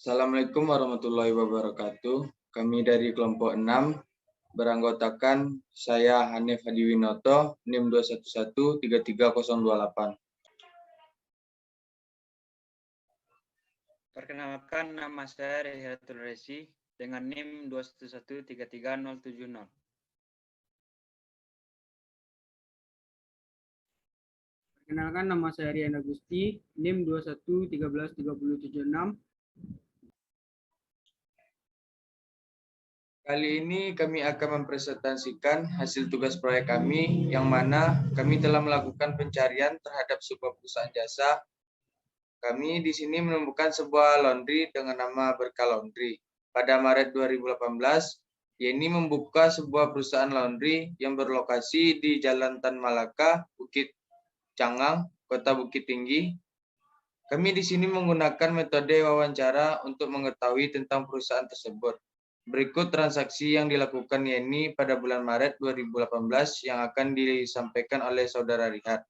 Assalamualaikum warahmatullahi wabarakatuh. Kami dari kelompok 6 beranggotakan saya Hanif Hadiwinoto, NIM 211-33028. Perkenalkan, nama saya Rehatul Resi dengan NIM 211-33070. Perkenalkan, nama saya Rian Agusti, NIM 21133076. Kali ini kami akan mempresentasikan hasil tugas proyek kami, yang mana kami telah melakukan pencarian terhadap sebuah perusahaan jasa. Kami di sini menemukan sebuah laundry dengan nama Berkah Laundry. Pada Maret 2018, Yeni membuka sebuah perusahaan laundry yang berlokasi di Jalan Tan Malaka, Bukit Cangang, Kota Bukit Tinggi. Kami di sini menggunakan metode wawancara untuk mengetahui tentang perusahaan tersebut. Berikut transaksi yang dilakukan Yeni pada bulan Maret 2018 yang akan disampaikan oleh Saudara Rihat.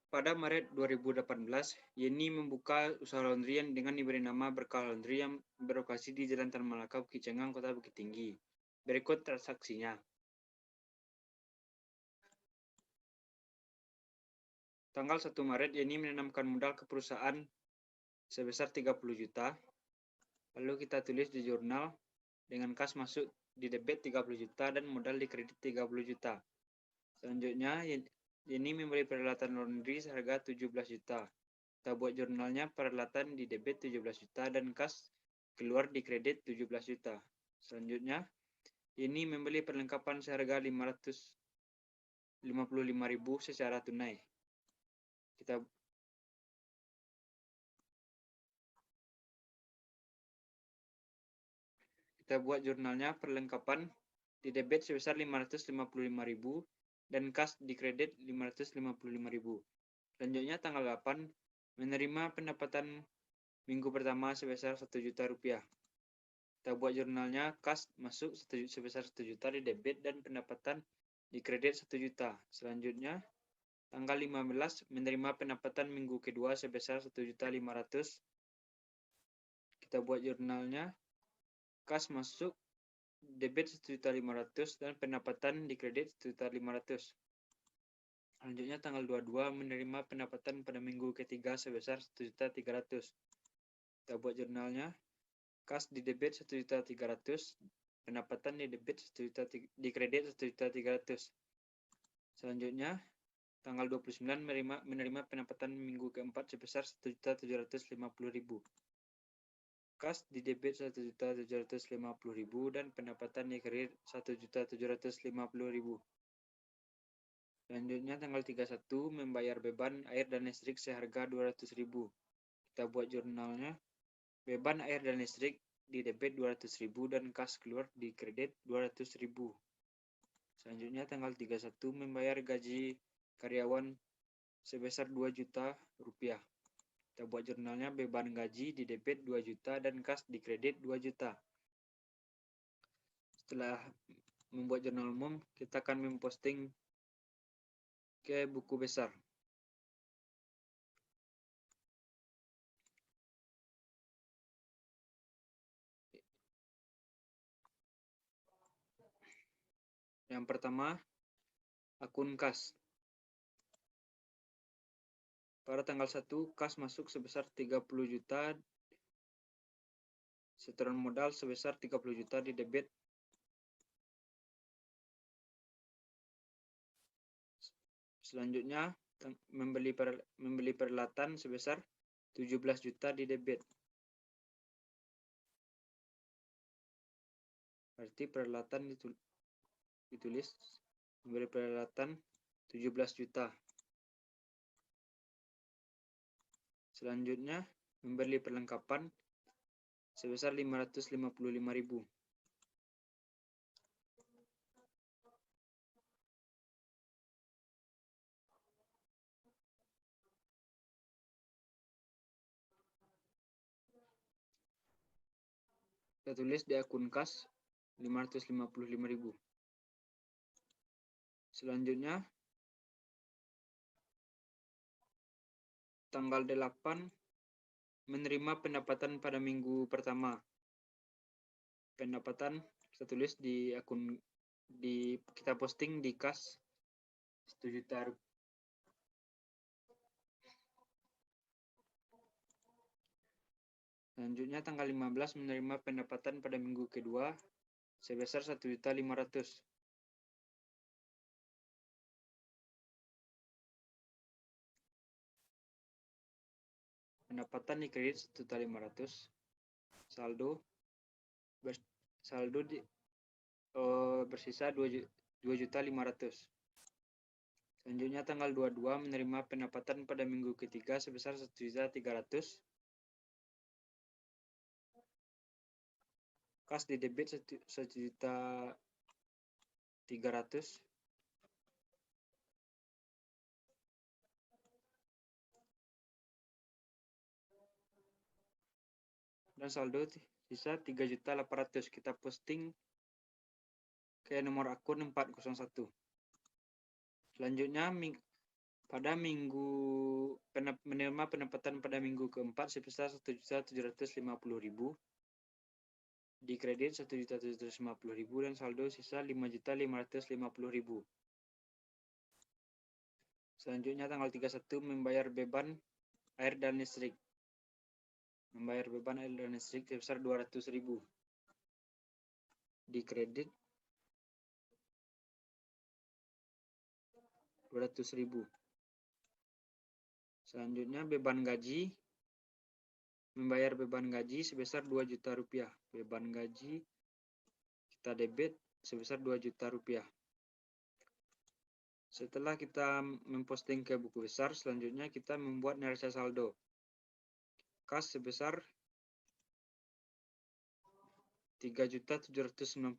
Pada Maret 2018, Yeni membuka usaha laundryan dengan diberi nama Berkah Laundry yang berlokasi di Jalan Tan Malaka, Bukit Cangang, Kota Bukit Tinggi. Berikut transaksinya. Tanggal 1 Maret, Yeni menanamkan modal ke perusahaan sebesar 30 juta. Lalu kita tulis di jurnal dengan kas masuk di debit 30 juta dan modal di kredit 30 juta. Selanjutnya, Yeni membeli peralatan laundry seharga 17 juta. Kita buat jurnalnya peralatan di debit 17 juta dan kas keluar di kredit 17 juta. Selanjutnya, Yeni membeli perlengkapan seharga 555.000 secara tunai. Kita buat jurnalnya perlengkapan di debit sebesar 555.000 dan kas di kredit 555.000. Selanjutnya tanggal 8 menerima pendapatan minggu pertama sebesar 1 juta rupiah. Kita buat jurnalnya kas masuk sebesar 1 juta di debit dan pendapatan di kredit 1 juta. Selanjutnya tanggal 15 menerima pendapatan minggu kedua sebesar 1.500.000. Kita buat jurnalnya kas masuk debit 1.500.000 dan pendapatan di kredit 1.500.000. Selanjutnya tanggal 22 menerima pendapatan pada minggu ketiga sebesar 1.300.000. Kita buat jurnalnya kas di debit 1.300.000, pendapatan di debit 1 juta di kredit 1.300.000. Selanjutnya tanggal 29 menerima pendapatan minggu keempat sebesar 1.750.000. Kas di debit 1.750.000 dan pendapatan di kredit 1.750.000. Selanjutnya tanggal 31 membayar beban air dan listrik seharga 200.000. Kita buat jurnalnya beban air dan listrik di debit 200.000 dan kas keluar di kredit 200.000. Selanjutnya tanggal 31 membayar gaji karyawan sebesar 2 juta rupiah. Kita buat jurnalnya beban gaji di debit 2 juta dan kas di kredit 2 juta. Setelah membuat jurnal umum, kita akan memposting ke buku besar. Yang pertama, akun kas. Pada tanggal 1, kas masuk sebesar 30 juta. Setoran modal sebesar 30 juta di debit. Selanjutnya, membeli peralatan sebesar 17 juta di debit. Berarti peralatan ditulis membeli peralatan 17 juta. Selanjutnya, membeli perlengkapan sebesar 555.000. Kita tulis di akun kas 555.000. Selanjutnya, tanggal 8 menerima pendapatan pada minggu pertama. Pendapatan kita tulis di akun kita posting di kas 1 juta rupiah. Selanjutnya tanggal 15 menerima pendapatan pada minggu kedua sebesar 1.500.000. Pendapatan di kredit 1.500.000. Saldo bersisa 2.500.000. Selanjutnya tanggal 22 menerima pendapatan pada minggu ketiga sebesar 1.300.000. Kas di debit 1.300.000. Dan saldo sisa 3.800.000. Kita posting ke nomor akun 401. Selanjutnya pada minggu menerima pendapatan pada minggu keempat sebesar 1.750.000. Di kredit 1.750.000 dan saldo sisa 5.550.000. Selanjutnya tanggal 31 membayar beban air dan listrik. Membayar beban air dan listrik sebesar 200.000. Di kredit 200.000. Selanjutnya beban gaji. Membayar beban gaji sebesar 2 juta rupiah. Beban gaji kita debit sebesar 2 juta rupiah. Setelah kita memposting ke buku besar, selanjutnya kita membuat neraca saldo. Kas sebesar 3.795.000.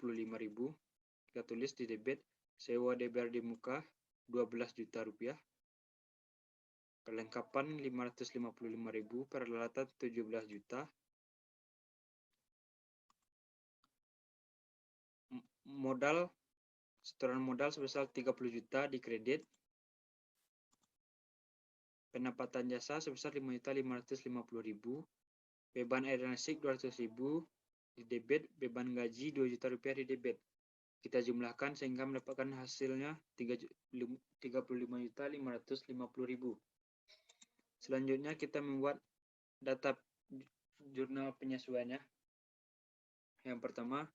Kita tulis di debit sewa DBR di muka 12 juta rupiah. Perlengkapan 555.000, peralatan 17 juta. Modal, setoran modal sebesar 30 juta di kredit. Pendapatan jasa sebesar 5.550.000. Beban air dan listrik 200.000 di debit, beban gaji 2 juta rupiah di debit. Kita jumlahkan sehingga mendapatkan hasilnya 35.550.000. Selanjutnya kita membuat data jurnal penyesuaiannya. Yang pertama,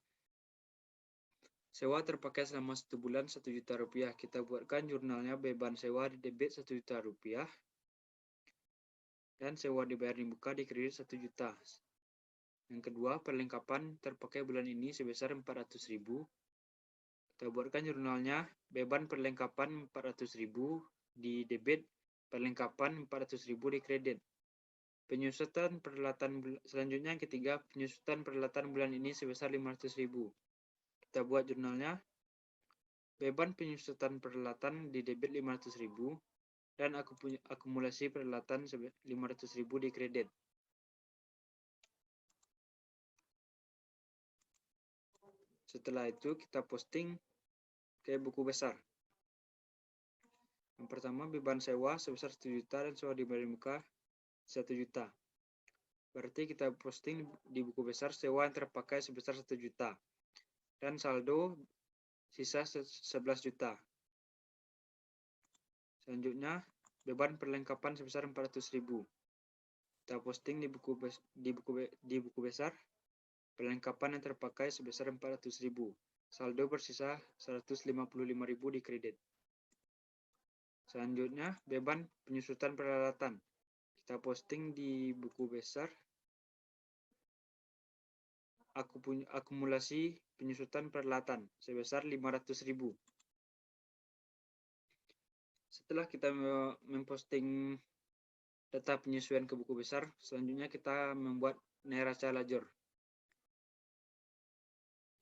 sewa terpakai selama 1 bulan 1 juta rupiah. Kita buatkan jurnalnya beban sewa di debit 1 juta rupiah. Dan sewa dibayar di muka di kredit 1 juta. Yang kedua, perlengkapan terpakai bulan ini sebesar 400.000. Kita buatkan jurnalnya beban perlengkapan 400.000 di debit, perlengkapan 400.000 di kredit. Penyusutan peralatan selanjutnya yang ketiga, penyusutan peralatan bulan ini sebesar 500.000. Kita buat jurnalnya beban penyusutan peralatan di debit 500.000 dan akumulasi peralatan 500.000 di kredit. Setelah itu kita posting ke buku besar. Yang pertama, beban sewa sebesar 1 juta dan sewa dibayar di muka 1 juta. Berarti kita posting di buku besar sewa yang terpakai sebesar 1 juta. Dan saldo sisa 11 juta. Selanjutnya, beban perlengkapan sebesar 400.000. Kita posting di buku besar perlengkapan yang terpakai sebesar 400.000. Saldo bersisa 155.000 di kredit. Selanjutnya, beban penyusutan peralatan. Kita posting di buku besar akumulasi penyusutan peralatan sebesar 500.000. Setelah kita memposting data penyesuaian ke buku besar, selanjutnya kita membuat neraca lajur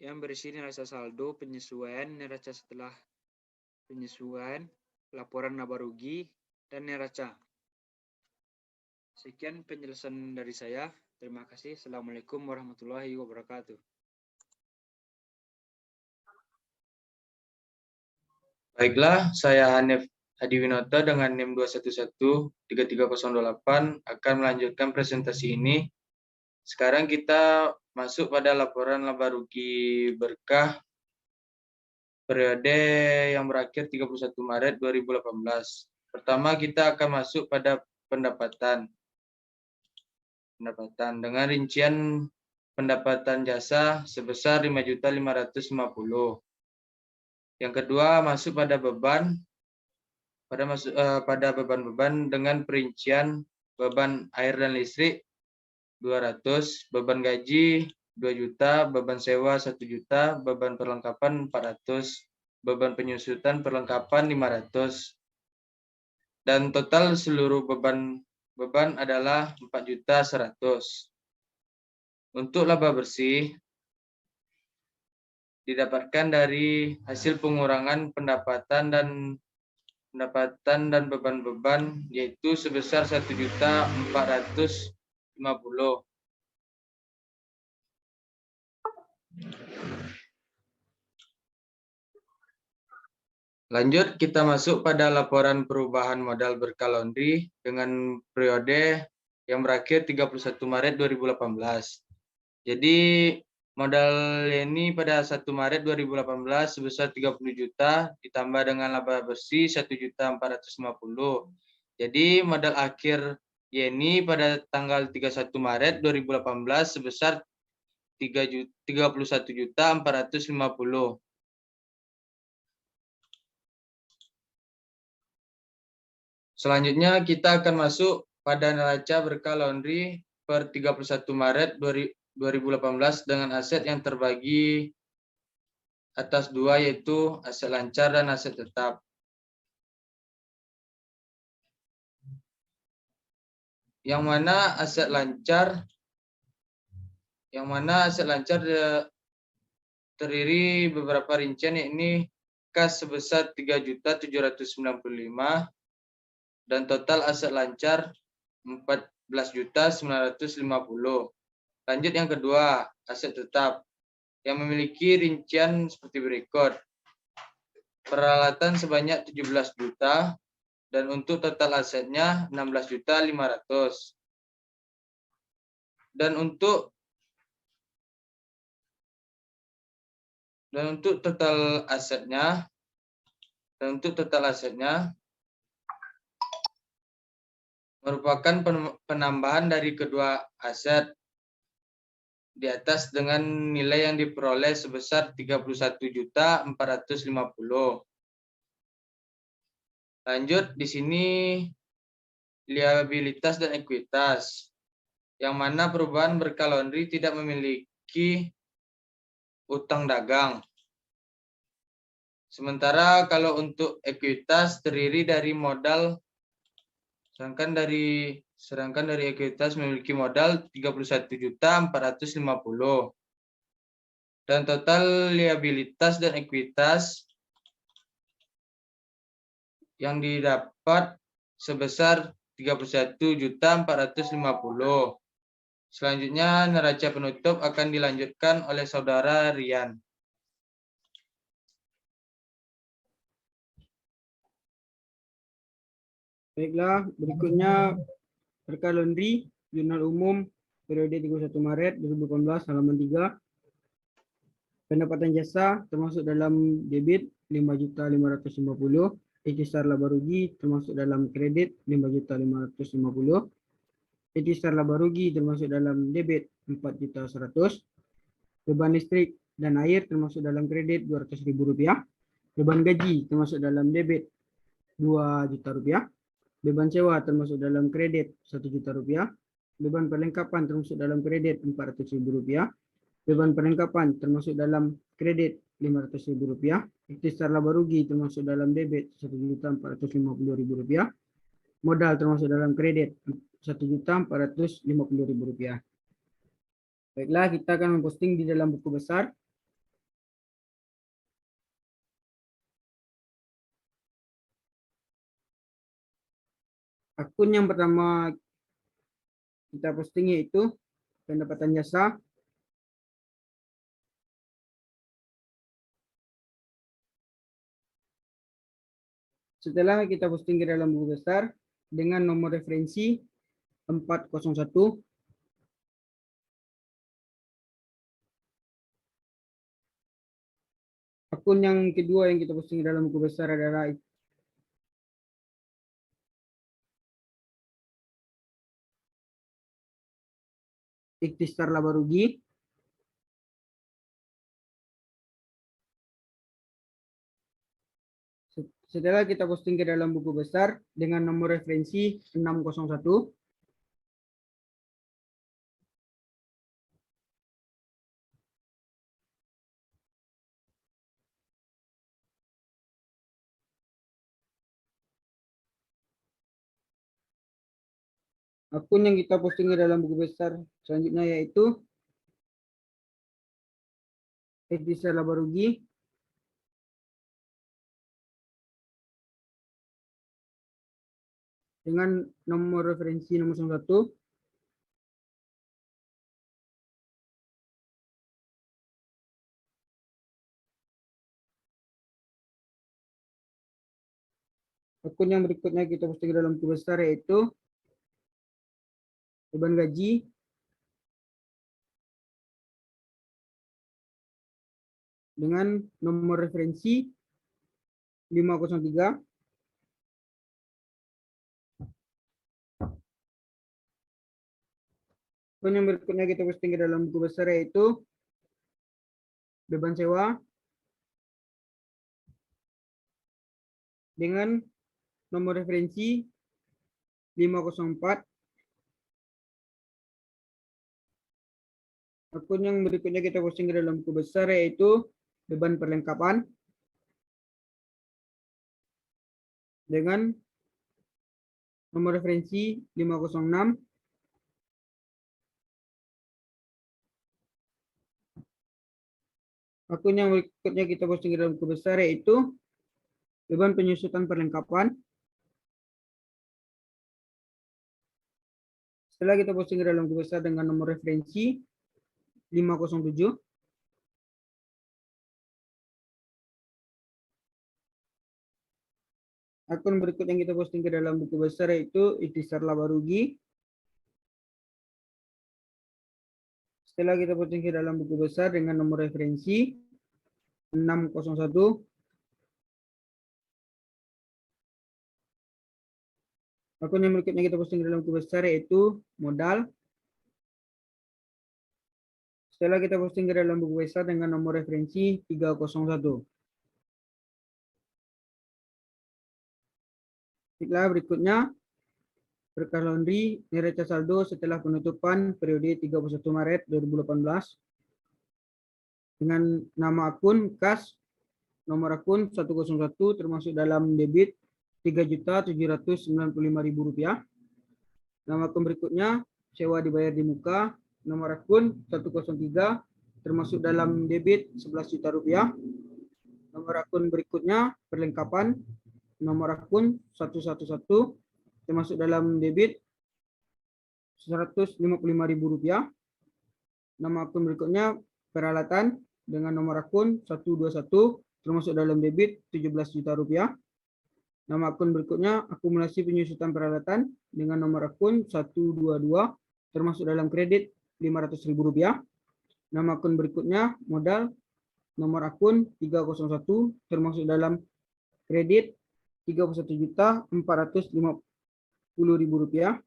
yang berisi neraca saldo, penyesuaian, neraca setelah penyesuaian, laporan laba rugi, dan neraca. Sekian penjelasan dari saya. Terima kasih. Assalamualaikum warahmatullahi wabarakatuh. Baiklah, saya Hanif Hadi Winoto dengan NIM 211-33028 akan melanjutkan presentasi ini. Sekarang kita masuk pada laporan laba rugi berkah periode yang berakhir 31 Maret 2018. Pertama kita akan masuk pada pendapatan dengan rincian pendapatan jasa sebesar 5.550.000. Yang kedua masuk pada beban beban dengan perincian beban air dan listrik 200, beban gaji 2 juta, beban sewa 1 juta, beban perlengkapan 400, beban penyusutan perlengkapan 500. Dan total seluruh beban adalah 4.100.000. Untuk laba bersih didapatkan dari hasil pengurangan pendapatan dan beban yaitu sebesar 1.450.000. Lanjut kita masuk pada laporan perubahan modal berkah laundry dengan periode yang berakhir 31 Maret 2018. Jadi modal ini pada 1 Maret 2018 sebesar 30 juta ditambah dengan laba bersih 1.450.000. Jadi modal akhir Yeni pada tanggal 31 Maret 2018 sebesar 31.450.000. Selanjutnya kita akan masuk pada neraca berkah laundry per 31 Maret 2018 dengan aset yang terbagi atas dua yaitu aset lancar dan aset tetap. Yang mana aset lancar terdiri beberapa rincian yakni kas sebesar 3.795.000 dan total aset lancar 14.950.000. Lanjut yang kedua, aset tetap yang memiliki rincian seperti berikut. Peralatan sebanyak 17 juta dan untuk total asetnya 16.500.000. Dan untuk total asetnya merupakan penambahan dari kedua aset di atas dengan nilai yang diperoleh sebesar 31.450.000. Lanjut di sini liabilitas dan ekuitas, yang mana perubahan berkah laundry tidak memiliki utang dagang. Sementara kalau untuk ekuitas terdiri dari modal, sedangkan dari ekuitas memiliki modal 31.450.000. Dan total liabilitas dan ekuitas yang didapat sebesar 31.450.000. Selanjutnya neraca penutup akan dilanjutkan oleh saudara Rian. Baiklah, berikutnya berkah laundry jurnal umum periode 31 Maret 2018 halaman 3. Pendapatan jasa termasuk dalam debit 5.550.000, ikhtisar laba rugi termasuk dalam kredit 5.550.000, ikhtisar laba rugi termasuk dalam debit 4.100.000, beban listrik dan air termasuk dalam kredit Rp200.000, beban gaji termasuk dalam debit Rp2 juta, beban sewa termasuk dalam kredit Rp1 juta, beban perlengkapan termasuk dalam kredit Rp400.000, beban perlengkapan termasuk dalam kredit Rp500.000, ikhtisar laba rugi termasuk dalam debit Rp1.450.000, modal termasuk dalam kredit Rp1.450.000. Baiklah, kita akan memposting di dalam buku besar. Akun yang pertama kita posting yaitu pendapatan jasa. Setelah kita posting ke dalam buku besar dengan nomor referensi 401. Akun yang kedua yang kita posting dalam buku besar adalah Ikhtisar Laba Rugi. Setelah kita posting ke dalam buku besar dengan nomor referensi 601. Akun yang kita posting ke dalam buku besar selanjutnya yaitu Ikhtisar Laba Rugi dengan nomor referensi nomor 1. Akun yang berikutnya kita posting ke dalam buku besar yaitu beban gaji dengan nomor referensi 503. Akun yang berikutnya kita posting ke dalam buku besar yaitu beban sewa dengan nomor referensi 504. Akun yang berikutnya kita posting ke dalam buku besar yaitu beban perlengkapan dengan nomor referensi 506. Akun yang berikutnya kita posting ke dalam buku besar yaitu beban penyusutan perlengkapan. Setelah kita posting ke dalam buku besar dengan nomor referensi 507. Akun berikut yang kita posting ke dalam buku besar yaitu Ikhtisar Laba Rugi. Setelah kita posting ke dalam buku besar dengan nomor referensi 601. Akun yang berikutnya kita posting ke dalam buku besar yaitu modal. Setelah kita posting ke dalam buku besar dengan nomor referensi 301. Baiklah, berikutnya berkas laundry neraca saldo setelah penutupan periode 31 Maret 2018 dengan nama akun kas nomor akun 101 termasuk dalam debit Rp3.795.000. Nama akun berikutnya sewa dibayar di muka, nomor akun 103 termasuk dalam debit Rp11 juta. Nomor akun berikutnya perlengkapan, nomor akun 111 termasuk dalam debit Rp155.000. Nama akun berikutnya peralatan dengan nomor akun 121 termasuk dalam debit Rp17 juta. Nama akun berikutnya akumulasi penyusutan peralatan dengan nomor akun 122 termasuk dalam kredit Rp500.000. Nama akun berikutnya modal, nomor akun 301 termasuk dalam kredit Rp31.450.000.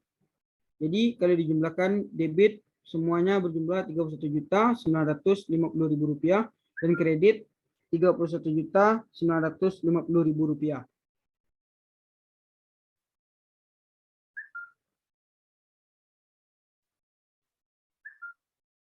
Jadi kalau dijumlahkan debit semuanya berjumlah Rp31.950.000 dan kredit Rp31.950.000.